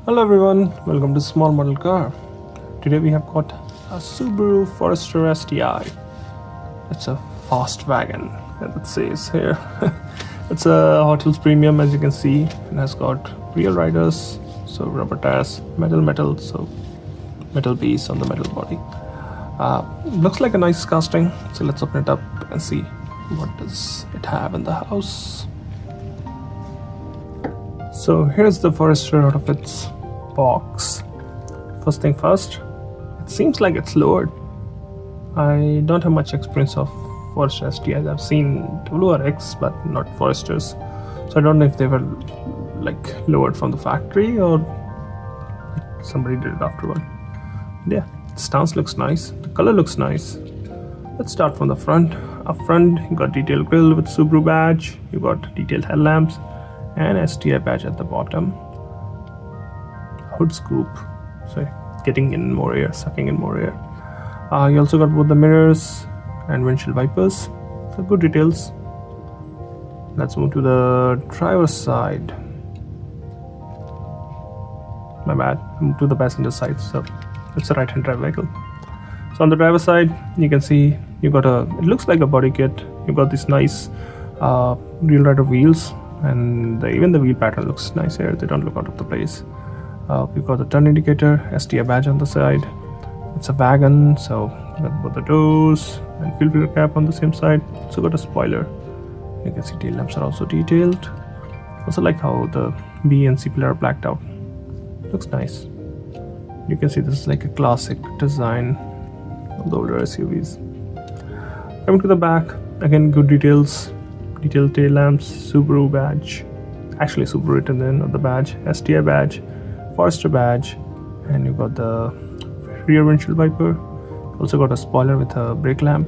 Hello everyone, welcome to Small Model Car. Today we have got a Subaru Forester STI. It's a fast wagon, as it says here. It's a Hotwheels premium, as you can see. It has got real riders, so rubber tires, metal, so metal piece on the metal body. Looks like a nice casting, so let's open it up and see what does it have in the house. So here's the Forester out of its box. First thing first, it seems like it's lowered. I don't have much experience of Forester STIs. I've seen WRX but not Foresters, so I don't know if they were like lowered from the factory or somebody did it afterward. Yeah, the stance looks nice, the color looks nice. Let's start from the front. Up front you got detailed grille with Subaru badge, you got detailed headlamps and STI badge at the bottom. Hood scoop, so getting in more air, sucking in more air. You also got both the mirrors and windshield wipers, so good details. Let's move to the driver's side. My bad, I'm to the passenger side, so it's a right-hand drive vehicle. So on the driver's side you can see you got it looks like a body kit. You got this nice real rider wheels, and even the wheel pattern looks nice here. They don't look out of the place. We've got the turn indicator, STI badge on the side. It's a wagon, so you got both the doors and fuel filter cap on the same side. So got a spoiler. You can see tail lamps are also detailed. Also like how the B and C pillar are blacked out. Looks nice. You can see this is like a classic design of the older SUVs. Coming to the back, again good details. Detailed tail lamps, Subaru badge, actually Subaru written in on the badge, STI badge, Forester badge, and you got the rear windshield wiper. Also got a spoiler with a brake lamp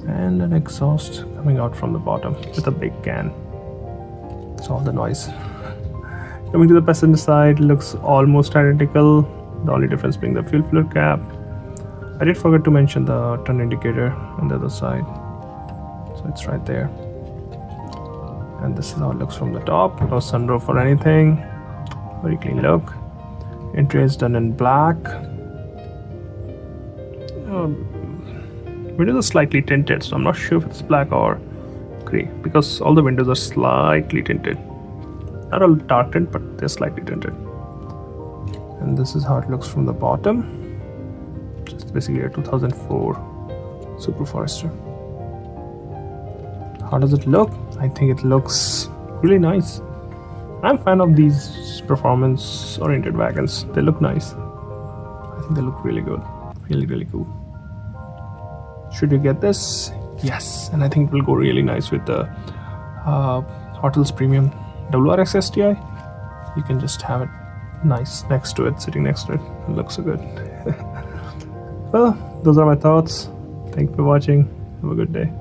and an exhaust coming out from the bottom with a big can. It's all the noise. Coming to the passenger side, looks almost identical, the only difference being the fuel filler cap. I did forget to mention the turn indicator on the other side, so it's right there. And this is how it looks from the top. No sunroof or anything. Very clean look. Interior is done in black. Windows are slightly tinted, so I'm not sure if it's black or grey, because all the windows are slightly tinted. Not all dark tint, but they're slightly tinted. And this is how it looks from the bottom. Just basically a 2004 Subaru Forester. How does it look? I think it looks really nice. I'm a fan of these performance oriented wagons. They look nice. I think they look really good. Really cool. Should you get this? Yes, and I think it will go really nice with the Hotwheels Premium WRX STI. You can just have it nice next to it, sitting next to it. It looks so good. Well, those are my thoughts. Thank you for watching. Have a good day.